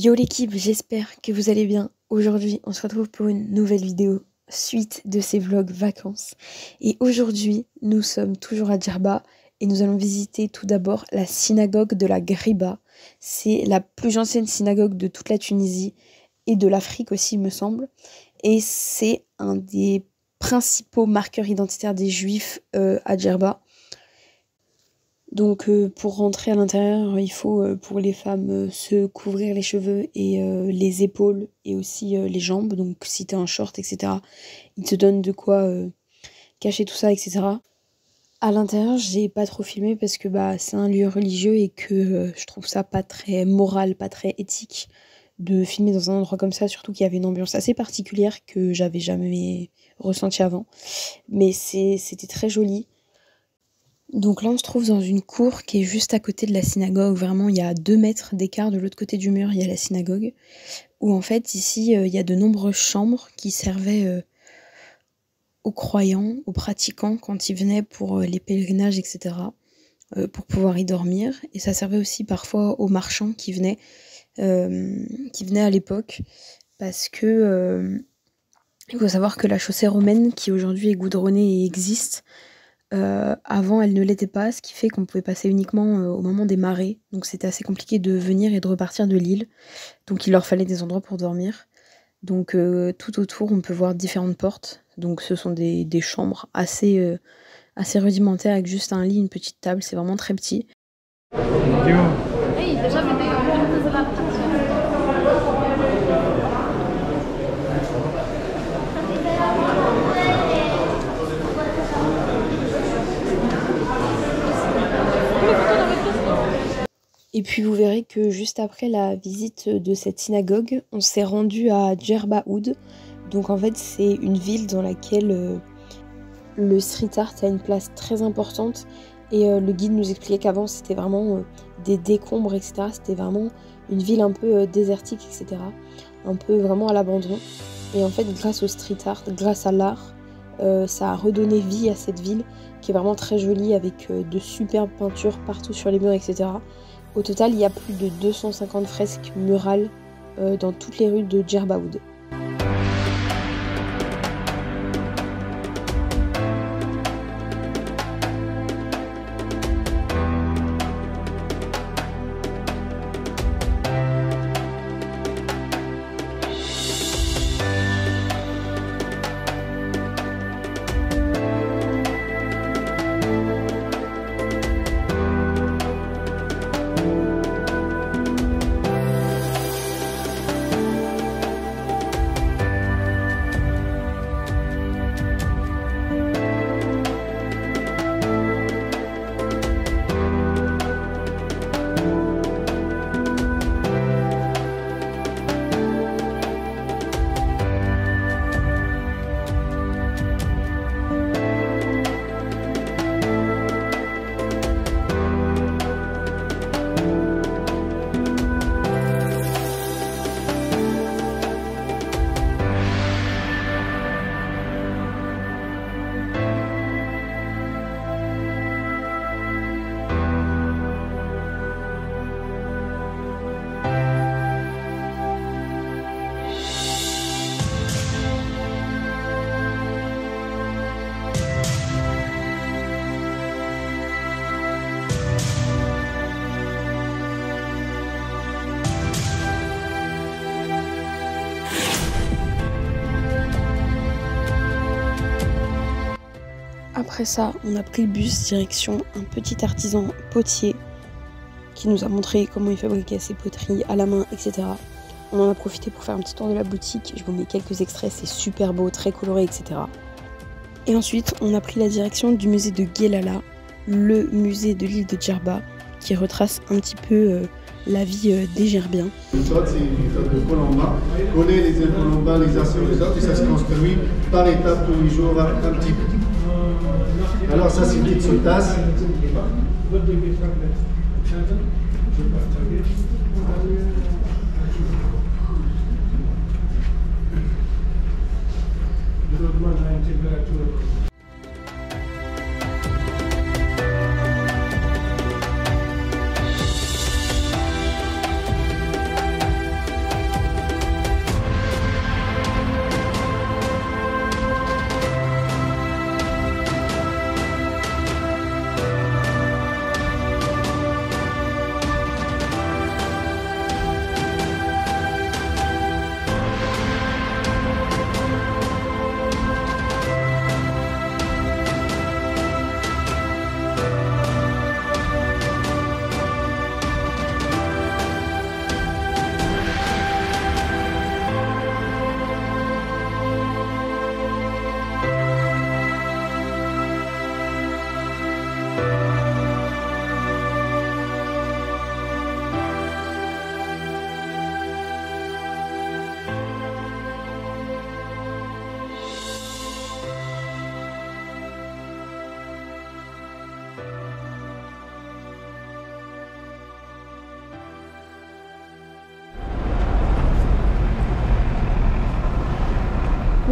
Yo l'équipe, j'espère que vous allez bien. Aujourd'hui, on se retrouve pour une nouvelle vidéo suite de ces vlogs vacances. Et aujourd'hui, nous sommes toujours à Djerba et nous allons visiter tout d'abord la synagogue de la Ghriba. C'est la plus ancienne synagogue de toute la Tunisie et de l'Afrique aussi, il me semble. Et c'est un des principaux marqueurs identitaires des Juifs à Djerba. Donc pour rentrer à l'intérieur, il faut pour les femmes se couvrir les cheveux et les épaules et aussi les jambes. Donc si t'es en short, etc., ils te donnent de quoi cacher tout ça, etc. À l'intérieur, j'ai pas trop filmé parce que c'est un lieu religieux et que je trouve ça pas très moral, pas très éthique de filmer dans un endroit comme ça, surtout qu'il y avait une ambiance assez particulière que j'avais jamais ressentie avant. Mais c'était très joli. Donc là, on se trouve dans une cour qui est juste à côté de la synagogue. Vraiment, il y a 2 mètres d'écart. De l'autre côté du mur, il y a la synagogue. Où en fait, ici, il y a de nombreuses chambres qui servaient aux croyants, aux pratiquants, quand ils venaient pour les pèlerinages, etc. Pour pouvoir y dormir. Et ça servait aussi parfois aux marchands qui venaient à l'époque. Parce que il faut savoir que la chaussée romaine, qui aujourd'hui est goudronnée et existe, avant elle ne l'était pas, ce qui fait qu'on pouvait passer uniquement au moment des marées, donc c'était assez compliqué de venir et de repartir de l'île, donc il leur fallait des endroits pour dormir. Donc tout autour on peut voir différentes portes, donc ce sont des chambres assez rudimentaires avec juste un lit, une petite table, c'est vraiment très petit. Et puis vous verrez que juste après la visite de cette synagogue, on s'est rendu à Djerba Oud. Donc en fait c'est une ville dans laquelle le street art a une place très importante. Et le guide nous expliquait qu'avant c'était vraiment des décombres, etc. C'était vraiment une ville un peu désertique, etc. Un peu vraiment à l'abandon. Et en fait grâce au street art, grâce à l'art, ça a redonné vie à cette ville qui est vraiment très jolie avec de superbes peintures partout sur les murs, etc. Au total, il y a plus de 250 fresques murales dans toutes les rues de Djerba Oud. Après ça, on a pris le bus direction un petit artisan potier qui nous a montré comment il fabriquait ses poteries à la main, etc. On en a profité pour faire un petit tour de la boutique. Je vous mets quelques extraits, c'est super beau, très coloré, etc. Et ensuite, on a pris la direction du musée de Guelala, le musée de l'île de Djerba, qui retrace un petit peu la vie des Djerbiens. C'est une méthode de Colomba. Coller les Colomba les uns sur les autres et ça se construit par étapes tous les jours, un petit peu. Alors ça c'est une petite soutasse.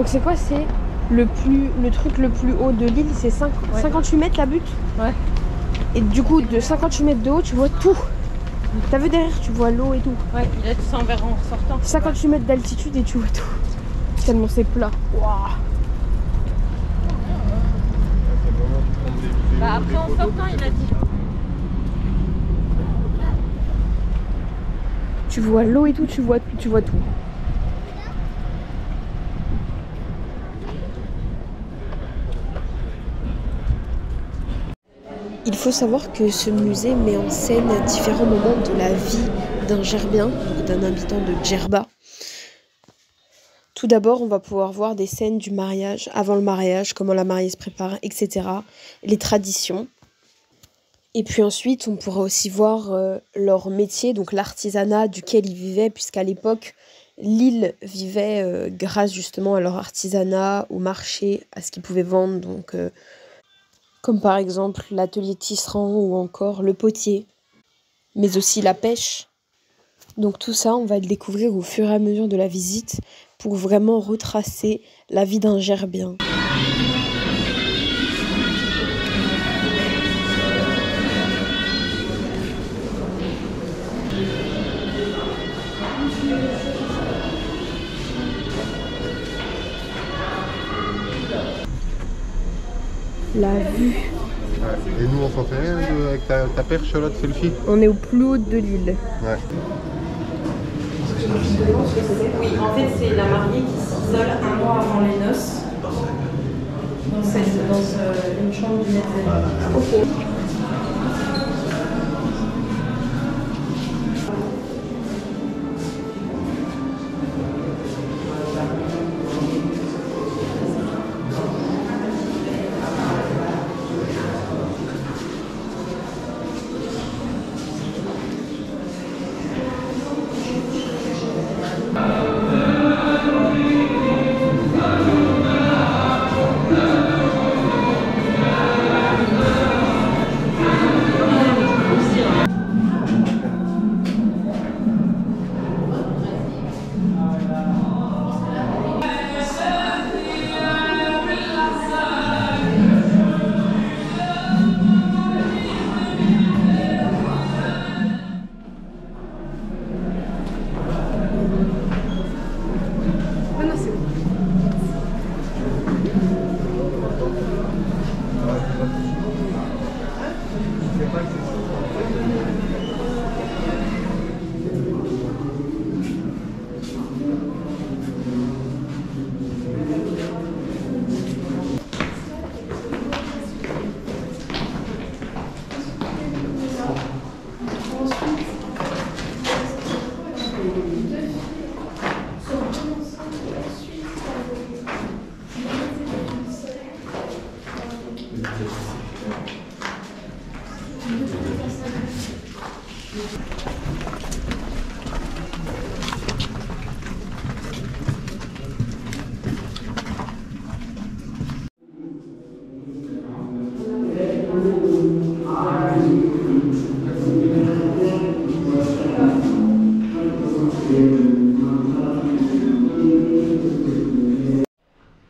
Donc c'est quoi? C'est le truc le plus haut de l'île, c'est 58 mètres la butte. Ouais. Et du coup, de 58 mètres de haut, tu vois tout. T'as vu derrière, tu vois l'eau et tout. Ouais, là tu s'en verra en sortant. 58 mètres d'altitude et tu vois tout. Tellement c'est plat. Waouh. Bah après en sortant, il a dit. Tu vois l'eau et tout, tu vois tout. Il faut savoir que ce musée met en scène différents moments de la vie d'un Gerbien, d'un habitant de Djerba. Tout d'abord, on va pouvoir voir des scènes du mariage, avant le mariage, comment la mariée se prépare, etc. Les traditions. Et puis ensuite, on pourra aussi voir leur métier, donc l'artisanat duquel ils vivaient, puisqu'à l'époque, l'île vivait grâce justement à leur artisanat, au marché, à ce qu'ils pouvaient vendre, donc comme par exemple l'atelier tisserand ou encore le potier, mais aussi la pêche. Donc tout ça, on va le découvrir au fur et à mesure de la visite pour vraiment retracer la vie d'un Gerbien. La vue. Ouais. Et nous, on s'en fait rien avec ta perche là de selfie? On est au plus haut de l'île. Ouais. Oui, en fait c'est la mariée qui s'isole un mois avant les noces. Dans une chambre du maître. Ok.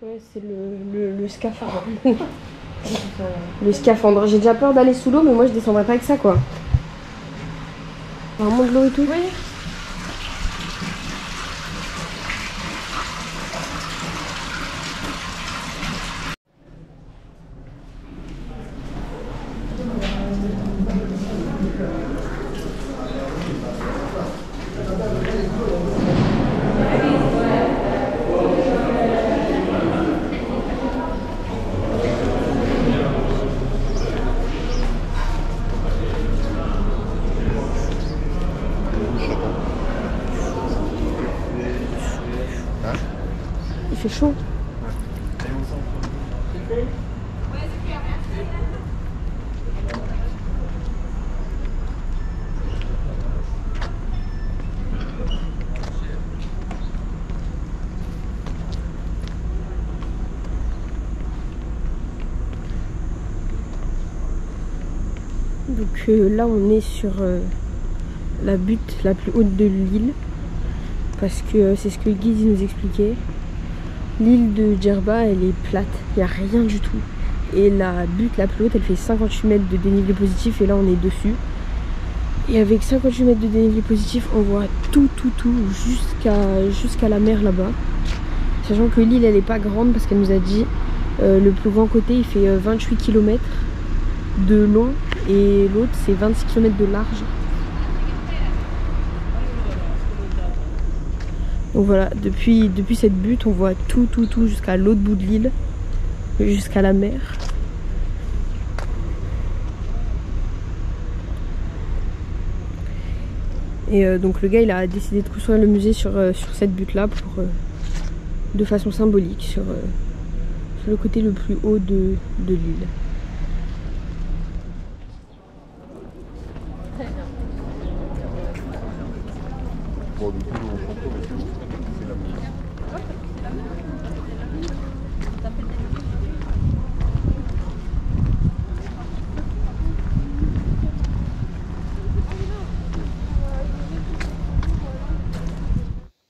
Ouais, c'est le scaphandre. Le scaphandre. J'ai déjà peur d'aller sous l'eau, mais moi je descendrai pas avec ça, quoi. Vraiment de l'eau et tout. Oui. Il fait chaud. Donc là on est sur la butte la plus haute de l'île parce que c'est ce que le guide nous expliquait. L'île de Djerba, elle est plate, il n'y a rien du tout. Et la butte la plus haute, elle fait 58 mètres de dénivelé positif et là on est dessus. Et avec 58 mètres de dénivelé positif, on voit tout jusqu'à la mer là-bas. Sachant que l'île elle est pas grande parce qu'elle nous a dit le plus grand côté il fait 28 km de long et l'autre c'est 26 km de large. Donc voilà, depuis cette butte, on voit tout jusqu'à l'autre bout de l'île, jusqu'à la mer. Et donc le gars, il a décidé de construire le musée sur cette butte-là pour de façon symbolique, sur le côté le plus haut de l'île. Bon, du coup, on s'en fout, mais c'est la musique.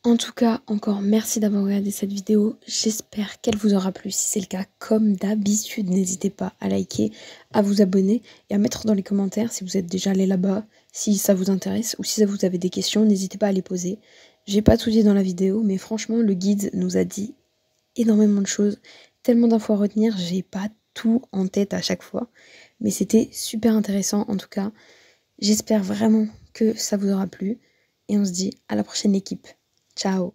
En tout cas, encore merci d'avoir regardé cette vidéo. J'espère qu'elle vous aura plu. Si c'est le cas, comme d'habitude, n'hésitez pas à liker, à vous abonner et à mettre dans les commentaires si vous êtes déjà allé là-bas, si ça vous intéresse ou si vous avez des questions, n'hésitez pas à les poser. J'ai pas tout dit dans la vidéo, mais franchement, le guide nous a dit énormément de choses, tellement d'infos à retenir, j'ai pas tout en tête à chaque fois, mais c'était super intéressant en tout cas. J'espère vraiment que ça vous aura plu et on se dit à la prochaine équipe. Ciao!